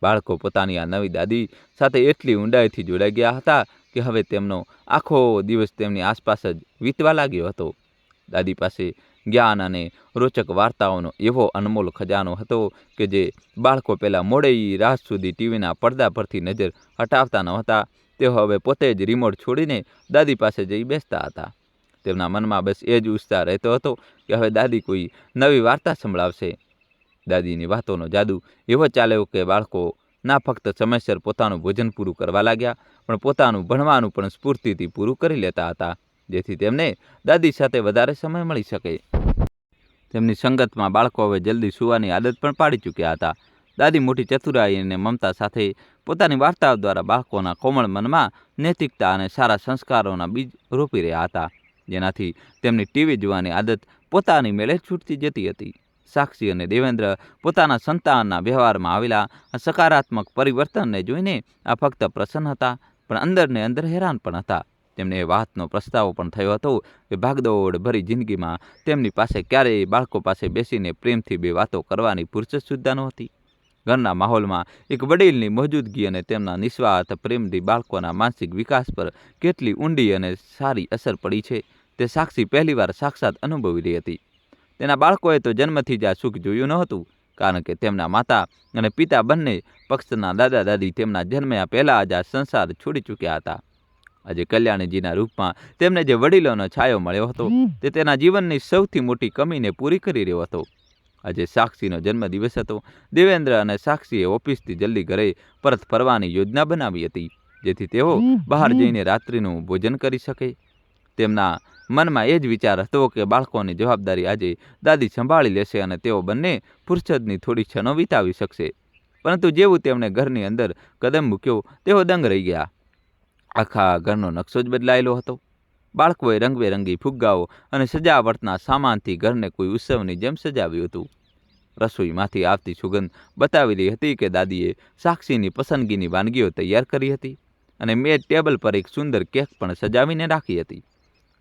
બાળકો પોતાની આ નવી દાદી સાથે એટલી ઊંડાઈથી જોડાઈ ગયા હતા કે હવે તેમનો આખો દિવસ તેમની આસપાસ જ વીતવા લાગ્યો હતો. દાદી પાસે જ્ઞાન અને રોચક વાર્તાઓનો એવો અનમોલ ખજાનો હતો કે જે બાળકો પહેલાં મોડી રાત સુધી ટીવીના પડદા પરથી નજર હટાવતા નહોતા, તેઓ હવે પોતે જ રિમોટ છોડીને દાદી પાસે જઈ બેસતા હતા. તેમના મનમાં બસ એ જ ઉત્સાહ રહેતો હતો કે હવે દાદી કોઈ નવી વાર્તા સંભળાવશે. દાદીની વાતોનો જાદુ એવો ચાલ્યો કે બાળકો ના ફક્ત સમયસર પોતાનું ભોજન પૂરું કરવા લાગ્યા પણ પોતાનું ભણવાનું પણ સ્ફૂર્તિથી પૂરું કરી લેતા હતા, જેથી તેમને દાદી સાથે વધારે સમય મળી શકે. તેમની સંગતમાં બાળકો હવે જલ્દી સૂવાની આદત પણ પાડી ચૂક્યા હતા. દાદી મોટી ચતુરાઈ અને મમતા સાથે પોતાની વાર્તાઓ દ્વારા બાળકોના કોમળ મનમાં નૈતિકતા અને સારા સંસ્કારોના બીજ રોપી રહ્યા હતા, જેનાથી તેમની ટીવી જોવાની આદત પોતાની મેળે છૂટતી જતી હતી. સાક્ષી અને દેવેન્દ્ર પોતાના સંતાનના વ્યવહારમાં આવેલા સકારાત્મક પરિવર્તનને જોઈને આ ફક્ત પ્રસન્ન હતા પણ અંદરને અંદર હેરાન પણ હતા. તેમને એ વાતનો પ્રસ્તાવ પણ થયો હતો કે ભાગદોડ ભરી જિંદગીમાં તેમની પાસે ક્યારેય બાળકો પાસે બેસીને પ્રેમથી 2 વાતો કરવાની ફુરસત સુદ્ધા નહોતી. ઘરના માહોલમાં એક વડીલની મોજૂદગી અને તેમના નિસ્વાર્થ પ્રેમથી બાળકોના માનસિક વિકાસ પર કેટલી ઊંડી અને સારી અસર પડી છે તે સાક્ષી પહેલીવાર સાક્ષાત અનુભવી રહી હતી. તેના બાળકોએ તો જન્મથી જ આ સુખ જોયું નહોતું, કારણ કે તેમના માતા અને પિતા બંને પક્ષના દાદા દાદી તેમના જન્મ્યા પહેલાં જ આ સંસાર છોડી ચૂક્યા હતા. આજે કલ્યાણીજીના રૂપમાં તેમને જે વડીલોનો છાયો મળ્યો હતો તે તેના જીવનની સૌથી મોટી કમીને પૂરી કરી રહ્યો હતો. આજે સાક્ષીનો જન્મદિવસ હતો. દેવેન્દ્ર અને સાક્ષીએ ઓફિસથી જલ્દી ઘરે પરત ફરવાની યોજના બનાવી હતી, જેથી તેઓ બહાર જઈને રાત્રિનું ભોજન કરી શકે. તેમના મનમાં એ જ વિચાર હતો કે બાળકોની જવાબદારી આજે દાદી સંભાળી લેશે અને તેઓ બંને ફુરસદની થોડી ક્ષણો વિતાવી શકશે. પરંતુ જેવું તેમણે ઘરની અંદર કદમ મૂક્યો તેઓ દંગ રહી ગયા. આખા ઘરનો નકશો જ બદલાયેલો હતો. બાળકોએ રંગબેરંગી ફુગ્ગાઓ અને સજાવટના સામાનથી ઘરને કોઈ ઉત્સવની જેમ સજાવ્યું હતું. રસોઈમાંથી આવતી સુગંધ બતાવી રહી હતી કે દાદીએ સાક્ષીની પસંદગીની વાનગીઓ તૈયાર કરી હતી અને મેજ ટેબલ પર એક સુંદર કેક પણ સજાવીને રાખી હતી.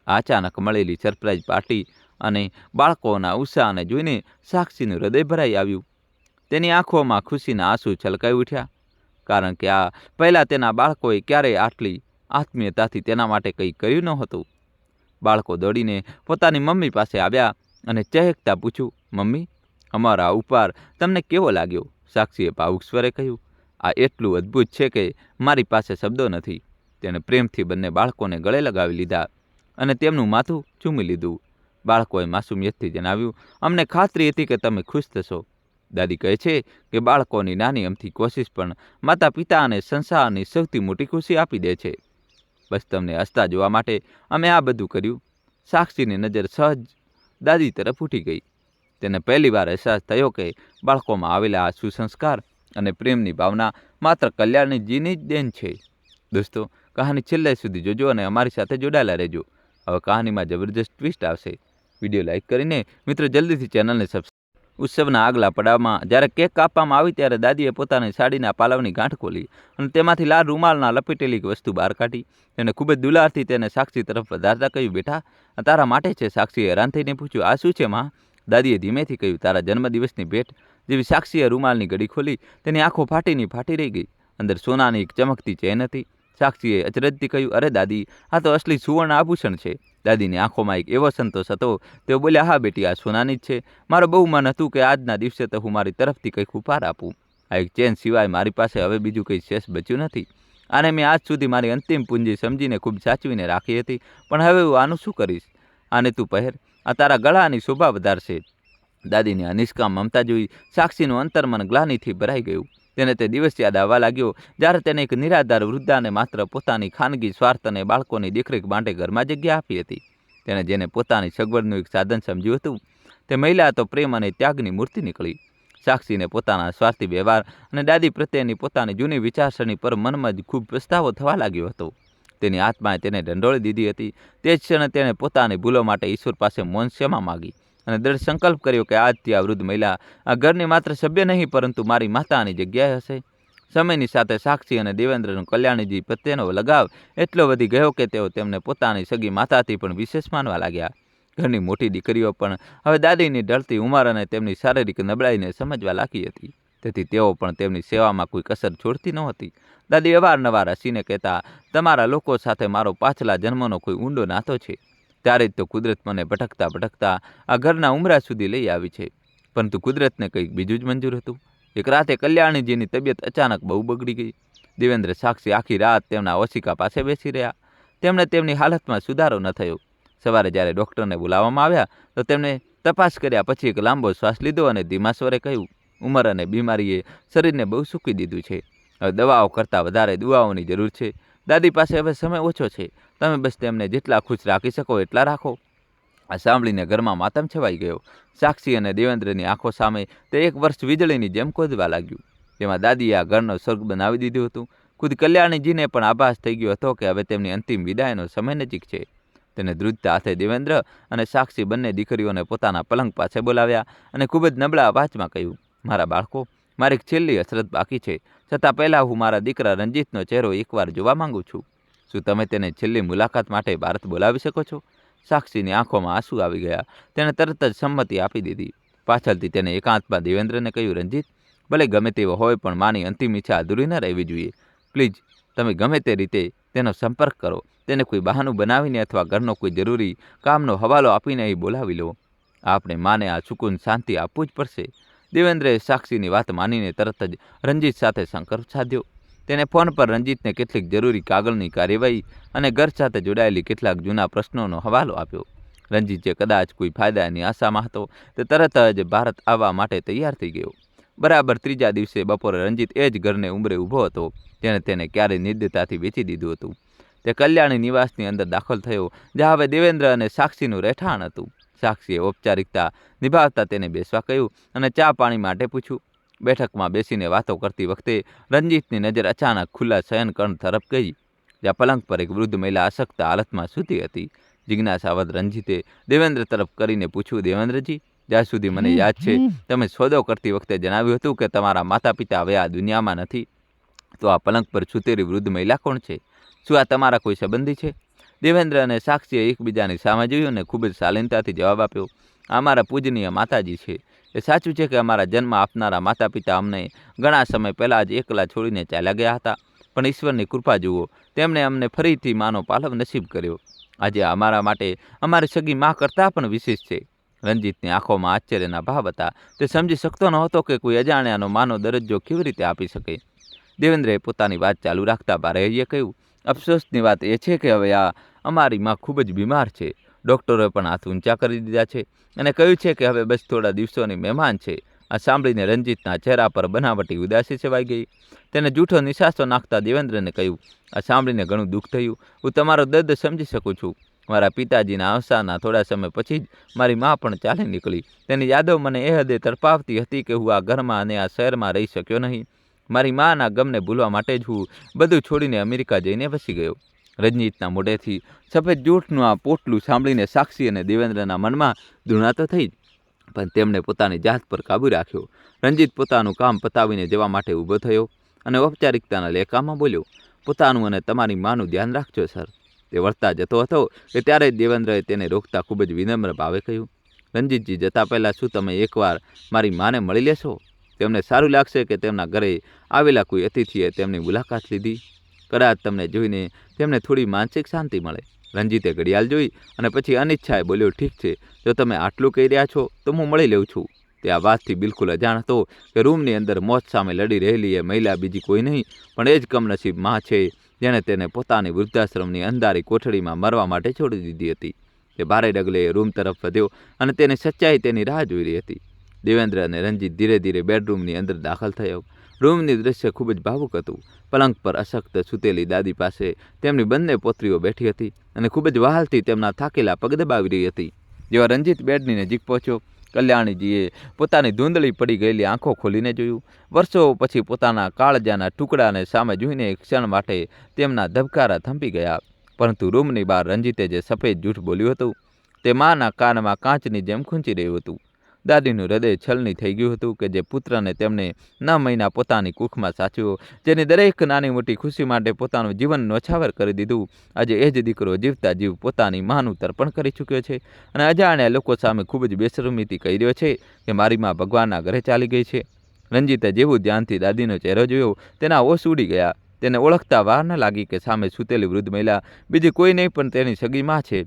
અચાનક મળેલી સરપ્રાઈઝ પાર્ટી અને બાળકોના ઉત્સાહને જોઈને સાક્ષીનું હૃદય ભરાઈ આવ્યું. તેની આંખોમાં ખુશીના આંસુ છલકાઈ ઉઠ્યા, કારણ કે આ પહેલાં તેના બાળકોએ ક્યારેય આટલી આત્મીયતાથી તેના માટે કંઈ કર્યું નહોતું. બાળકો દોડીને પોતાની મમ્મી પાસે આવ્યા અને ચહેકતા પૂછ્યું, મમ્મી, અમારા ઉપહાર તમને કેવો લાગ્યો? સાક્ષીએ ભાવુક સ્વરે કહ્યું, આ એટલું અદ્ભુત છે કે મારી પાસે શબ્દો નથી. તેણે પ્રેમથી બંને બાળકોને ગળે લગાવી લીધા અને તેમનું માથું ચૂમી લીધું. બાળકોએ માસુમિયતથી જણાવ્યું, અમને ખાતરી હતી કે તમે ખુશ થશો. દાદી કહે છે કે બાળકોની નાની અમથી કોશિશ પણ માતા પિતા અને સંસારની સૌથી મોટી ખુશી આપી દે છે. બસ તમને હસતા જોવા માટે અમે આ બધું કર્યું. સાક્ષીની નજર સહજ દાદી તરફ ઉઠી ગઈ. તેને પહેલીવાર અહેસાસ થયો કે બાળકોમાં આવેલા આ સુસંસ્કાર અને પ્રેમની ભાવના માત્ર કલ્યાણીજીની જ દેન છે. દોસ્તો, કહાની છેલ્લે સુધી જોજો અને અમારી સાથે જોડાયેલા રહેજો. હવે કહાનીમાં જબરજસ્ત ટ્વિસ્ટ આવશે. વિડીયો લાઇક કરીને મિત્રો જલ્દીથી ચેનલને સબસ્ક્રાઈબ. ઉત્સવના આગલા પડાવમાં જ્યારે કેક કાપવામાં આવી ત્યારે દાદીએ પોતાની સાડીના પાલવની ગાંઠ ખોલી અને તેમાંથી લાલ રૂમાલના લપેટેલી વસ્તુ બહાર કાઢી. તેને ખૂબ જ દુલારથી તેને સાક્ષી તરફ વધારતા કહ્યું, બેટા આ તારા માટે છે. સાક્ષીએ હેરાન થઈને પૂછ્યું, આ શું છે માં? દાદીએ ધીમેથી કહ્યું, તારા જન્મદિવસની ભેટ. જેવી સાક્ષીએ રૂમાલની ગડી ખોલી તેની આંખો ફાટી રહી ગઈ. અંદર સોનાની એક ચમકતી ચેન હતી. સાક્ષીએ અચરજથી કહ્યું, અરે દાદી, આ તો અસલી સુવર્ણ આભૂષણ છે. દાદીની આંખોમાં એક એવો સંતોષ હતો. તેઓ બોલ્યા, હા બેટી, આ સોનાની જ છે. મારો બહુ મન હતું કે આજના દિવસે તો હું મારી તરફથી કંઈક ઉપહાર આપું. આ એક ચેન સિવાય મારી પાસે હવે બીજું કંઈ શેષ બચ્યું નથી. આને મેં આજ સુધી મારી અંતિમ પૂંજી સમજીને ખૂબ સાચવીને રાખી હતી, પણ હવે હું આનું શું કરીશ? આને તું પહેર, આ તારા ગળાની શોભા વધારશે. દાદીને આ નિષ્કામ મમતા જોઈ સાક્ષીનું અંતર્મન ગ્લાનિથી ભરાઈ ગયું. તેને તે દિવસ યાદ આવવા લાગ્યો જ્યારે તેને એક નિરાધાર વૃદ્ધાને માત્ર પોતાની ખાનગી સ્વાર્થ અને બાળકોની દેખરેખ માટે ઘરમાં જગ્યા આપી હતી. તેને જેને પોતાની સગવડનું એક સાધન સમજ્યું હતું તે મહિલા તો પ્રેમ અને ત્યાગની મૂર્તિ નીકળી. સાક્ષીને પોતાના સ્વાર્થી વ્યવહાર અને દાદી પ્રત્યેની પોતાની જૂની વિચારસરણી પર મનમાં જ ખૂબ પસ્તાવો થવા લાગ્યો હતો. તેની આત્માએ તેને ઢંઢોળી દીધી હતી. તે જ ક્ષણે તેણે પોતાની ભૂલો માટે ઈશ્વર પાસે મૌન ક્ષમા માગી અને દ્રઢ સંકલ્પ કર્યો કે આજથી આ વૃદ્ધ મહિલા આ ઘરની માત્ર સભ્ય નહીં પરંતુ મારી માતાની જગ્યાએ હશે. સમયની સાથે સાક્ષી અને દેવેન્દ્રનું કલ્યાણીજી પ્રત્યેનો લગાવ એટલો વધી ગયો કે તેઓ તેમને પોતાની સગી માતાથી પણ વિશેષ માનવા લાગ્યા. ઘરની મોટી દીકરીઓ પણ હવે દાદીની ઢળતી ઉંમર અને તેમની શારીરિક નબળાઈને સમજવા લાગી હતી. તેથી તેઓ પણ તેમની સેવામાં કોઈ કસર છોડતી નહોતી. દાદી અવારનવાર હસીને કહેતા, તમારા લોકો સાથે મારો પાછલા જન્મનો કોઈ ઊંડો નાતો છે. ત્યારે જ તો કુદરત મને ભટકતા આ ઘરના ઉમરા સુધી લઈ આવી છે. પરંતુ કુદરતને કંઈક બીજું જ મંજૂર હતું. એક રાતે કલ્યાણીજીની તબિયત અચાનક બહુ બગડી ગઈ. દેવેન્દ્ર સાક્ષી આખી રાત તેમના ઓશિકા પાસે બેસી રહ્યા. તેમણે તેમની હાલતમાં સુધારો ન થયો. સવારે જ્યારે ડૉક્ટરને બોલાવવામાં આવ્યા તો તેમણે તપાસ કર્યા પછી એક લાંબો શ્વાસ લીધો અને ધીમા સ્વરે કહ્યું, ઉંમર અને બીમારીએ શરીરને બહુ સૂકી દીધું છે. હવે દવાઓ કરતાં વધારે દુઆઓની જરૂર છે. દાદી પાસે હવે સમય ઓછો છે. તમે બસ તેમને જેટલા ખુશ રાખી શકો એટલા રાખો. આ સાંભળીને ઘરમાં માતમ છવાઈ ગયો. સાક્ષી અને દેવેન્દ્રની આંખો સામે તે એક વર્ષ વીજળીની જેમ કોદવા લાગ્યું. તેમાં દાદીએ આ ઘરનો સ્વર્ગ બનાવી દીધું હતું. ખુદ કલ્યાણીજીને પણ આભાસ થઈ ગયો હતો કે હવે તેમની અંતિમ વિદાયનો સમય નજીક છે. તેને ધ્રુજતા હાથે દેવેન્દ્ર અને સાક્ષી બંને દીકરીઓને પોતાના પલંગ પાસે બોલાવ્યા અને ખૂબ જ નબળા અવાજમાં કહ્યું, મારા બાળકો, મારી એક છેલ્લી હસરત બાકી છે. છતાં પહેલાં હું મારા દીકરા રંજીતનો ચહેરો એકવાર જોવા માંગુ છું. શું તમે તેને છેલ્લી મુલાકાત માટે ભારત બોલાવી શકો છો? સાક્ષીની આંખોમાં આંસુ આવી ગયા. તેણે તરત જ સંમતિ આપી દીધી. પાછળથી તેને એકાંતમાં દેવેન્દ્રને કહ્યું, રંજીત, ભલે ગમે તેવો હોય પણ માની અંતિમ ઈચ્છા અધૂરી ન રહેવી જોઈએ. પ્લીઝ તમે ગમે તે રીતે તેનો સંપર્ક કરો. તેને કોઈ બહાનું બનાવીને અથવા ઘરનો કોઈ જરૂરી કામનો હવાલો આપીને અહીં બોલાવી લો. આપણે માને આ સુકૂન શાંતિ આપવું જ પડશે. દેવેન્દ્રએ સાક્ષીની વાત માનીને તરત જ રંજીત સાથે સંપર્ક સાધ્યો. તેને ફોન પર રંજીતને કેટલીક જરૂરી કાગળની કાર્યવાહી અને ઘર સાથે જોડાયેલી કેટલાક જૂના પ્રશ્નોનો હવાલો આપ્યો. રંજીત જે કદાચ કોઈ ફાયદાની આશામાં હતો તે તરત જ ભારત આવવા માટે તૈયાર થઈ ગયો. બરાબર ત્રીજા દિવસે બપોરે રંજીત એ જ ઘરને ઉંબરે ઊભો હતો જેને તેને ક્યારેય નિર્દયતાથી વેચી દીધું હતું. તે કલ્યાણી નિવાસની અંદર દાખલ થયો જ્યાં હવે દેવેન્દ્ર અને સાક્ષીનું રહેઠાણ હતું. સાક્ષીએ ઔપચારિકતા નિભાવતા તેને બેસવા કહ્યું અને ચા પાણી માટે પૂછ્યું. બેઠકમાં બેસીને વાતો કરતી વખતે રંજીતની નજર અચાનક ખુલ્લા શયનકર્ણ તરફ ગઈ જ્યાં પલંગ પર એક વૃદ્ધ મહિલા અશક્ત હાલતમાં સૂતી હતી. જિજ્ઞાસાવદ રંજીતે દેવેન્દ્ર તરફ કરીને પૂછ્યું, દેવેન્દ્રજી, જ્યાં સુધી મને યાદ છે તમે સોદો કરતી વખતે જણાવ્યું હતું કે તમારા માતા પિતા હવે આ દુનિયામાં નથી. તો આ પલંગ પર સૂતેલી વૃદ્ધ મહિલા કોણ છે? શું આ તમારા કોઈ સંબંધી છે? દેવેન્દ્ર અને સાક્ષીએ એકબીજાની સામે જોયું અને ખૂબ જ શાલીનતાથી જવાબ આપ્યો, આ મારા પૂજનીય માતાજી છે. એ સાચું છે કે અમારા જન્મ આપનારા માતા પિતા અમને ઘણા સમય પહેલાં જ એકલા છોડીને ચાલ્યા ગયા હતા, પણ ઈશ્વરની કૃપા જુઓ, તેમણે અમને ફરીથી માનો પાલવ નસીબ કર્યો. આજે અમારા માટે અમારી સગી મા કરતાં પણ વિશેષ છે. રંજીતની આંખોમાં આશ્ચર્યના ભાવ હતા. તે સમજી શકતો નહોતો કે કોઈ અજાણ્યાનો માનો દરજ્જો કેવી રીતે આપી શકે. દેવેન્દ્રએ પોતાની વાત ચાલુ રાખતા ભારેહીએ કહ્યું, અફસોસની વાત એ છે કે હવે આ અમારી માં ખૂબ જ બીમાર છે. ડૉક્ટરોએ પણ હાથ ઊંચા કરી દીધા છે અને કહ્યું છે કે હવે બસ થોડા દિવસોની મહેમાન છે. આ સાંભળીને રંજીતના ચહેરા પર બનાવટી ઉદાસી છવાઈ ગઈ. તેને જૂઠો નિશાસો નાખતા દેવેન્દ્રને કહ્યું, આ સાંભળીને ઘણું દુઃખ થયું. હું તમારો દર્દ સમજી શકું છું. મારા પિતાજીના અવસાનના થોડા સમય પછી જ મારી મા પણ ચાલી નીકળી. તેની યાદો મને એ હદે તડપાવતી હતી કે હું આ ઘરમાં અને આ શહેરમાં રહી શક્યો નહીં. મારી માના ગમને ભૂલવા માટે જ હું બધું છોડીને અમેરિકા જઈને વસી ગયો. રંજીતના મોઢેથી સફેદ જૂઠનું આ પોટલું સાંભળીને સાક્ષી અને દેવેન્દ્રના મનમાં ધૂણાતો થઈ, પણ તેમણે પોતાની જાત પર કાબૂ રાખ્યો. રંજીત પોતાનું કામ પતાવીને જવા માટે ઊભો થયો અને ઔપચારિકતાના લેખામાં બોલ્યો, પોતાનું અને તમારી માનું ધ્યાન રાખજો સર. તે વળતા જતો હતો કે ત્યારે જ દેવેન્દ્રએ તેને રોકતા ખૂબ જ વિનમ્ર ભાવે કહ્યું, રંજીતજી, જતા પહેલાં શું તમે એકવાર મારી માને મળી લેશો? તેમને સારું લાગશે કે તેમના ઘરે આવેલા કોઈ અતિથિએ તેમની મુલાકાત લીધી. કદાચ તમને જોઈને તેમને થોડી માનસિક શાંતિ મળે. રંજીતે ઘડિયાળ જોઈ અને પછી અનિચ્છાએ બોલ્યો, ઠીક છે, જો તમે આટલું કહી રહ્યા છો તો હું મળી લઉં છું. તે આ વાતથી બિલકુલ અજાણ હતો કે રૂમની અંદર મોત સામે લડી રહેલી એ મહિલા બીજી કોઈ નહીં પણ એ જ કમનસીબ માં છે જેણે તેને પોતાની વૃદ્ધાશ્રમની અંધારી કોઠડીમાં મરવા માટે છોડી દીધી હતી. તે ભારે ડગલે રૂમ તરફ વધ્યો અને તેની સચ્ચાઈ તેની રાહ જોઈ રહી હતી. દેવેન્દ્ર અને રંજીત ધીરે ધીરે બેડરૂમની અંદર દાખલ થયો. રૂમની દૃશ્ય ખૂબ જ ભાવુક હતું. પલંગ પર અશક્ત સૂતેલી દાદી પાસે તેમની બંને પોત્રીઓ બેઠી હતી અને ખૂબ જ વહાલથી તેમના થાકેલા પગ દબાવી રહી હતી. જેવા રંજીત બેડની નજીક પહોંચ્યો, કલ્યાણીજીએ પોતાની ધૂંધળી પડી ગયેલી આંખો ખોલીને જોયું. વર્ષો પછી પોતાના કાળજાના ટુકડાને સામે જોઈને એક ક્ષણ માટે તેમના ધબકારા થંભી ગયા. પરંતુ રૂમની બહાર રંજીતે જે સફેદ જૂઠ બોલ્યું હતું તે માના કાનમાં કાચની જેમ ખૂંચી રહ્યું હતું. દાદીનું હૃદય છલની થઈ ગયું હતું કે જે પુત્રને તેમને 9 મહિના પોતાની કુખમાં સાચવ્યો, જેની દરેક નાની મોટી ખુશી માટે પોતાનું જીવન નોછાવર કરી દીધું, આજે એ જ દીકરો જીવતા જીવ પોતાની માનું તર્પણ કરી ચૂક્યો છે અને અજાણ્યા લોકો સામે ખૂબ જ બેશરમીથી કહી રહ્યો છે કે મારી મા ભગવાનના ઘરે ચાલી ગઈ છે. રંજીતે જેવું ધ્યાનથી દાદીનો ચહેરો જોયો, તેના હોશ ઉડી ગયા. તેને ઓળખતા વાર ન લાગી કે સામે સૂતેલી વૃદ્ધ મહિલા બીજી કોઈ નહીં પણ તેની સગી માં છે.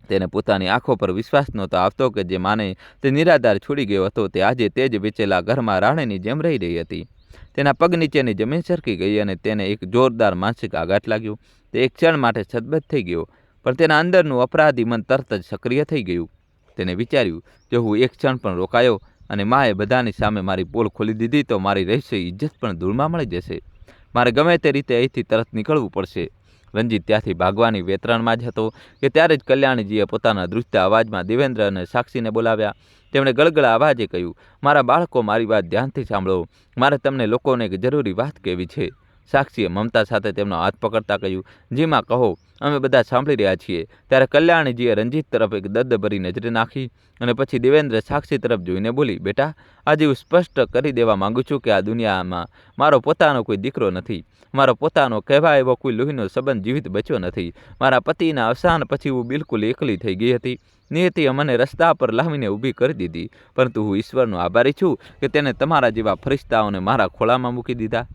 તેને પોતાની આંખો પર વિશ્વાસ નહોતો આવતો કે જે માને તે નિરાધાર છોડી ગયો હતો તે આજે તે જ વેચેલા ઘરમાં રાણીની જેમ રહી રહી હતી. તેના પગ નીચેની જમીન સરકી ગઈ અને તેને એક જોરદાર માનસિક આઘાત લાગ્યો. તે એક ક્ષણ માટે છતબદ્ધ થઈ ગયો, પણ તેના અંદરનું અપરાધી મન તરત જ સક્રિય થઈ ગયું. તેને વિચાર્યું, જો હું એક ક્ષણ પણ રોકાયો અને માએ બધાની સામે મારી પોલ ખોલી દીધી તો મારી રહેશે ઇજ્જત પણ ધૂળમાં મળી જશે. મારે ગમે તે રીતે અહીંથી તરત નીકળવું પડશે. રંજીત ત્યાંથી ભાગવાની વેતરણમાં જ હતો કે ત્યારે જ કલ્યાણીજીએ પોતાના ધ્રુજતા અવાજમાં દેવેન્દ્ર અને સાક્ષીને બોલાવ્યા. તેમણે ગળગળા અવાજે કહ્યું, મારા બાળકો, મારી વાત ધ્યાનથી સાંભળો. મારે તમને લોકોને એક જરૂરી વાત કહેવી છે. સાક્ષીએ મમતા સાથે તેમનો હાથ પકડતા કહ્યું, જી માં, કહો, અમે બધા સાંભળી રહ્યા છીએ. ત્યારે કલ્યાણીજીએ રંજીત તરફ એક દર્દભરી નજરે નાખી અને પછી દેવેન્દ્ર સાક્ષી તરફ જોઈને બોલી, બેટા, આજે હું સ્પષ્ટ કરી દેવા માંગુ છું કે આ દુનિયામાં મારો પોતાનો કોઈ દીકરો નથી. મારો પોતાનો કહેવાય એવો કોઈ લોહીનો સંબંધ જીવિત બચ્યો નથી. મારા પતિના અવસાન પછી હું બિલકુલ એકલી થઈ ગઈ હતી. નિયતિએ મને રસ્તા પર લાવીને ઊભી કરી દીધી, પરંતુ હું ઈશ્વરનો આભારી છું કે તેને તમારા જેવા ફરિશ્તાઓને મારા ખોળામાં મૂકી દીધા.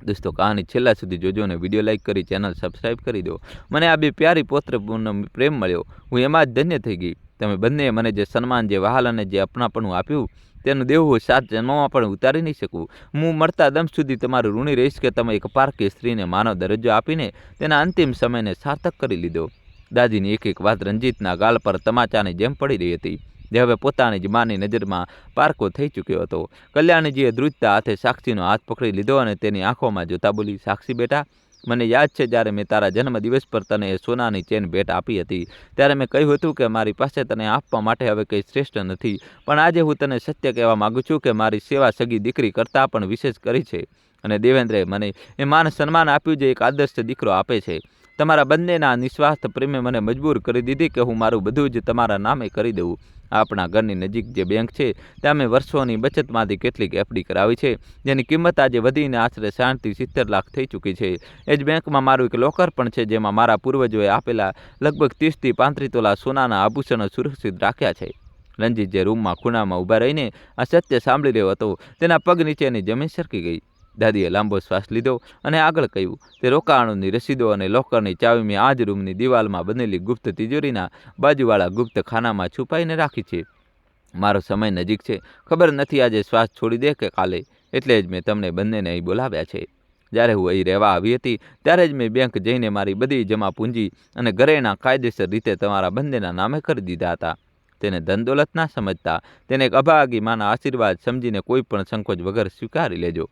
દોસ્તો, કહાની છેલ્લા સુધી જોજો અને વિડીયો લાઇક કરી ચેનલ સબસ્ક્રાઈબ કરી દો. મને આ બે પ્યારી પૌત્રપૂર્ણ પ્રેમ મળ્યો, હું એમાં જ ધન્ય થઈ ગઈ. તમે બંનેએ મને જે સન્માન, જે વહાલ અને જે અપનાપણું આપ્યું તેનું દેવું હું 7 જન્મોમાં પણ ઉતારી નહીં શકું. હું મરતા દમ સુધી તમારું ઋણી રહીશ કે તમે એક પારકી સ્ત્રીને માનવ દરજ્જો આપીને તેના અંતિમ સમયને સાર્થક કરી લીધો. દાદીની એક એક વાત રંજીતના ગાલ પર તમાચાની જેમ પડી રહી હતી, જે હવે પોતાની જ માની નજરમાં પારકો થઈ ચૂક્યો હતો. કલ્યાણીજીએ ધ્રુજતા હાથે સાક્ષીનો હાથ પકડી લીધો અને તેની આંખોમાં જોતા બોલી, સાક્ષી બેટા, મને યાદ છે જ્યારે મેં તારા જન્મદિવસ પર તને એ સોનાની ચેન ભેટ આપી હતી ત્યારે મેં કહ્યું હતું કે મારી પાસે તને આપવા માટે હવે કંઈ શ્રેષ્ઠ નથી, પણ આજે હું તને સત્ય કહેવા માગું છું કે મારી સેવા સગી દીકરી કરતાં પણ વિશેષ કરી છે અને દેવેન્દ્રએ મને એ માન સન્માન આપ્યું જે એક આદર્શ દીકરો આપે છે. તમારા બંનેના નિસ્વાર્થ પ્રેમે મને મજબૂર કરી દીધી કે હું મારું બધું જ તમારા નામે કરી દઉં. આપણા ઘરની નજીક જે બેંક છે ત્યાં મેં વર્ષોની બચતમાંથી કેટલીક એફડી કરાવી છે, જેની કિંમત આજે વધીને આશરે 60 થી 70 લાખ થઈ ચૂકી છે. એ જ બેંકમાં મારું એક લોકર પણ છે જેમાં મારા પૂર્વજોએ આપેલા લગભગ 30 થી 35 તોલા સોનાના આભૂષણો સુરક્ષિત રાખ્યા છે. રંજીત જે રૂમમાં ખૂણામાં ઊભા રહીને આ સત્ય સાંભળી રહ્યો હતો, તેના પગ નીચેની જમીન સરકી ગઈ. દાદીએ લાંબો શ્વાસ લીધો અને આગળ કહ્યું, તે રોકાણોની રસીદો અને લોકરની ચાવી મેં આ જ રૂમની દિવાલમાં બનેલી ગુપ્ત તિજોરીના બાજુવાળા ગુપ્ત ખાનામાં છુપાઈને રાખી છે. મારો સમય નજીક છે, ખબર નથી આજે શ્વાસ છોડી દે કે કાલે, એટલે જ મેં તમને બંનેને અહીં બોલાવ્યા છે. જ્યારે હું અહીં રહેવા આવી હતી ત્યારે જ મેં બેંક જઈને મારી બધી જમા પૂંજી અને ઘરેણાં કાયદેસર રીતે તમારા બંનેના નામે કરી દીધા હતા. તેને ધન દોલત ના સમજતા, તેને એક અભાગી માના આશીર્વાદ સમજીને કોઈ પણ સંકોચ વગર સ્વીકારી લેજો.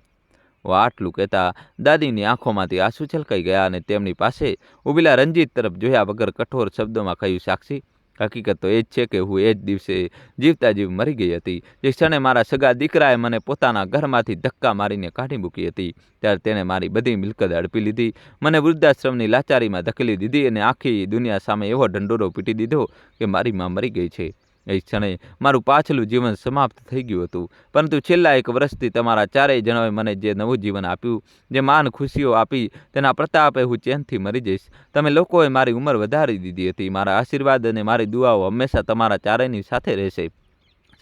આટલું કહેતા દાદીની આંખોમાંથી આંસુ છલકાઈ ગયા અને તેમની પાસે ઊભેલા રંજીત તરફ જોયા વગર કઠોર શબ્દોમાં કહ્યું, સાક્ષી, હકીકત તો એ જ છે કે હું એ જ દિવસે જીવતા જીવ મરી ગઈ હતી. જે ક્ષણે મારા સગા દીકરાએ મને પોતાના ઘરમાંથી ધક્કા મારીને કાઢી મૂકી હતી, ત્યારે તેણે મારી બધી મિલકત હડપી લીધી, મને વૃદ્ધાશ્રમની લાચારીમાં ધકેલી દીધી અને આખી દુનિયા સામે એવો ઢંઢોરો પીટી દીધો કે મારી માં મરી ગઈ છે. એ ક્ષણે મારું પાછલું જીવન સમાપ્ત થઈ ગયું હતું. પરંતુ છેલ્લા 1 વર્ષથી તમારા ચારેય જણાએ મને જે નવું જીવન આપ્યું, જે માન ખુશીઓ આપી, તેના પ્રતાપે હું ચેનથી મરી જઈશ. તમે લોકોએ મારી ઉંમર વધારી દીધી હતી. મારા આશીર્વાદ અને મારી દુઆઓ હંમેશા તમારા ચારેયની સાથે રહેશે.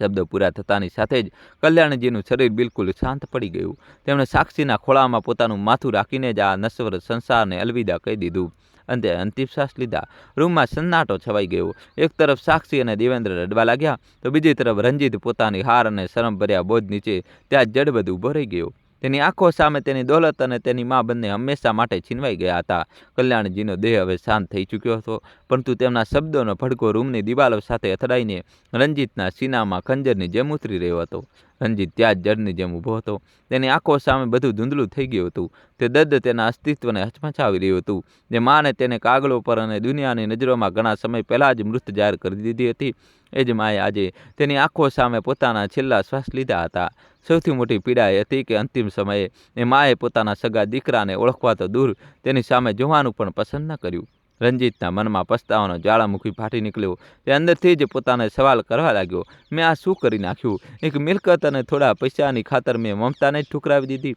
શબ્દો પૂરા થતાની સાથે જ કલ્યાણજીનું શરીર બિલકુલ શાંત પડી ગયું. તેમણે સાક્ષીના ખોળામાં પોતાનું માથું રાખીને જ આ નશ્વર સંસારને અલવિદા કહી દીધું. અંતે અંતિમ શ્વાસ લીધા. રૂમમાં સન્નાટો છવાઈ ગયો. એક તરફ સાક્ષી અને દેવેન્દ્ર રડવા લાગ્યા, તો બીજી તરફ રંજીત પોતાની હાર અને શરમભર્યા બોજ નીચે ત્યાં જડબદ ઊભો રહી ગયો. તેની આંખો સામે તેની દોલત અને તેની માં બંને હંમેશા માટે છીનવાઈ ગયા હતા. કલ્યાણજીનો દેહ હવે શાંત થઈ ચૂક્યો હતો, પરંતુ તેમના શબ્દોનો ભડકો રૂમની દિવાલો સાથે અથડાઈને રંજીતના સીનામાં ખંજરની જેમ ઉતરી રહ્યો હતો. રંજીત ત્યાં જ જડની જેમ ઊભો હતો. તેની આંખો સામે બધું ધૂંધળું થઈ ગયું હતું. તે દર્દ તેના અસ્તિત્વને હચમચાવી રહ્યું હતું. જે માને તેને કાગળો પર અને દુનિયાની નજરોમાં ઘણા સમય પહેલાં જ મૃત જાહેર કરી દીધી હતી, એ જ માએ આજે તેની આંખો સામે પોતાના છેલ્લા શ્વાસ લીધા હતા. સૌથી મોટી પીડા એ હતી કે અંતિમ સમયે એ માએ પોતાના સગા દીકરાને ઓળખવા તો દૂર, તેની સામે જોવાનું પણ પસંદ ન કર્યું. રંજીતના મનમાં પસ્તાવાનો જ્વાળામુખી ફાટી નીકળ્યો. તે અંદરથી જ પોતાને સવાલ કરવા લાગ્યો, મેં આ શું કરી નાખ્યું? એક મિલકત અને થોડા પૈસાની ખાતર મેં મમતાને જ ઠુકરાવી દીધી,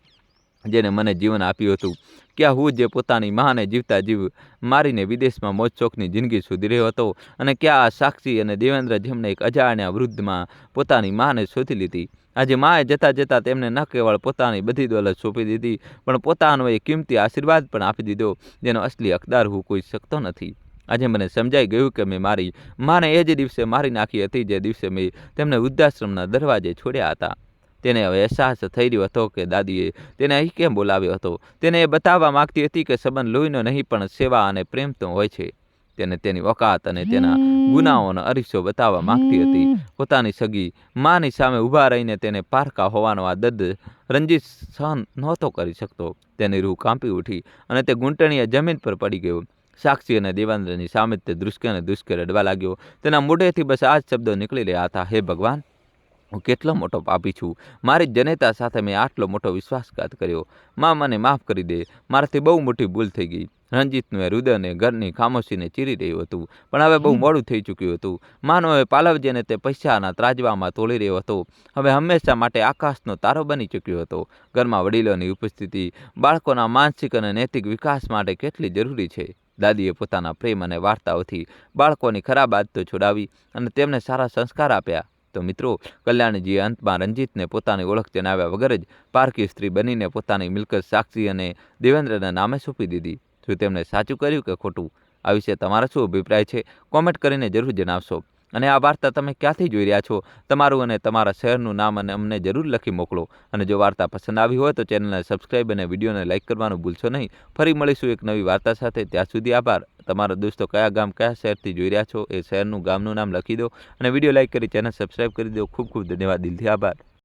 જેને મને જીવન આપ્યું હતું. ક્યાં હું જે પોતાની માને જીવતા જીવ મારીને વિદેશમાં મોજ શોખની જિંદગી શોધી રહ્યો હતો, અને ક્યાં આ સાક્ષી અને દેવેન્દ્ર જેમને એક અજાણ્યા વૃદ્ધમાં પોતાની માને શોધી લીધી. આજે માએ જતાં જતાં તેમને ન કેવળ પોતાની બધી દોલત સોંપી દીધી, પણ પોતાનો એ કિંમતી આશીર્વાદ પણ આપી દીધો, જેનો અસલી હકદાર હું કોઈ શકતો નથી. આજે મને સમજાઈ ગયું કે મેં મારી માને એ જ દિવસે મારી નાખી હતી, જે દિવસે મેં તેમને વૃદ્ધાશ્રમના દરવાજે છોડ્યા હતા. તેને હવે અહેસાસ થઈ રહ્યો હતો કે દાદીએ તેને અહીં કેમ બોલાવ્યો હતો. તેને એ બતાવવા માગતી હતી કે સંબંધ લોહીનો નહીં, પણ સેવા અને પ્રેમનો હોય છે. તેને તેની ઓકાત અને તેના ગુનાઓનો અરીસો બતાવવા માગતી હતી. પોતાની સગી માની સામે ઊભા રહીને તેને પારકા હોવાનો આ દર્દ રંજીત સહન નહોતો કરી શકતો. તેની રૂહ કાંપી ઉઠી અને તે ઘૂંટણીએ જમીન પર પડી ગયો. સાક્ષી અને દેવેન્દ્રની સામે તે ધ્રુસકે અને ધ્રુસકે રડવા લાગ્યો. તેના મોઢેથી બસ આ જ શબ્દો નીકળી રહ્યા હતા, હે ભગવાન, હું કેટલો મોટો પાપી છું. મારી જનેતા સાથે મેં આટલો મોટો વિશ્વાસઘાત કર્યો. માં, મને માફ કરી દે. મારાથી બહુ મોટી ભૂલ થઈ ગઈ. રંજીતનું એ હૃદયને ઘરની ખામોશીને ચીરી રહ્યું હતું, પણ હવે બહુ મોડું થઈ ચૂક્યું હતું. માનો એ પાલવજીને તે પૈસાના ત્રાજવામાં તોલી રહ્યો હતો. હવે હંમેશા માટે આકાશનો તારો બની ચૂક્યો હતો. ઘરમાં વડીલોની ઉપસ્થિતિ બાળકોના માનસિક અને નૈતિક વિકાસ માટે કેટલી જરૂરી છે. દાદીએ પોતાના પ્રેમ અને વાર્તાઓથી બાળકોની ખરાબ આદતો છોડાવી અને તેમને સારા સંસ્કાર આપ્યા. તો મિત્રો, કલ્યાણજીએ અંતમાં રંજીતને પોતાની ઓળખ જણાવ્યા વગર જ પારકી સ્ત્રી બનીને પોતાની મિલકત સાક્ષી અને દેવેન્દ્રના નામે સોંપી દીધી. શું તેમણે સાચું કર્યું કે ખોટું? આ વિશે તમારો શું અભિપ્રાય છે? કોમેન્ટ કરીને જરૂર જણાવશો. અને આ વાર્તા તમે ક્યાંથી જોઈ રહ્યા છો? તમારું અને તમારા શહેરનું નામ અને અમને જરૂર લખી મોકલો. અને જો વાર્તા પસંદ આવી હોય તો ચેનલને સબસ્ક્રાઈબ અને વિડીયોને લાઇક કરવાનું ભૂલશો નહીં. ફરી મળીશું એક નવી વાર્તા સાથે. ત્યાં સુધી આભાર. તમારા દોસ્તો કયા ગામ કયા શહેરથી જોઈ રહ્યા છો એ શહેરનું ગામનું નામ લખી દો અને વિડીયો લાઇક કરી ચેનલ સબસ્ક્રાઈબ કરી દો. ખૂબ ખૂબ ધન્યવાદ. દિલથી આભાર.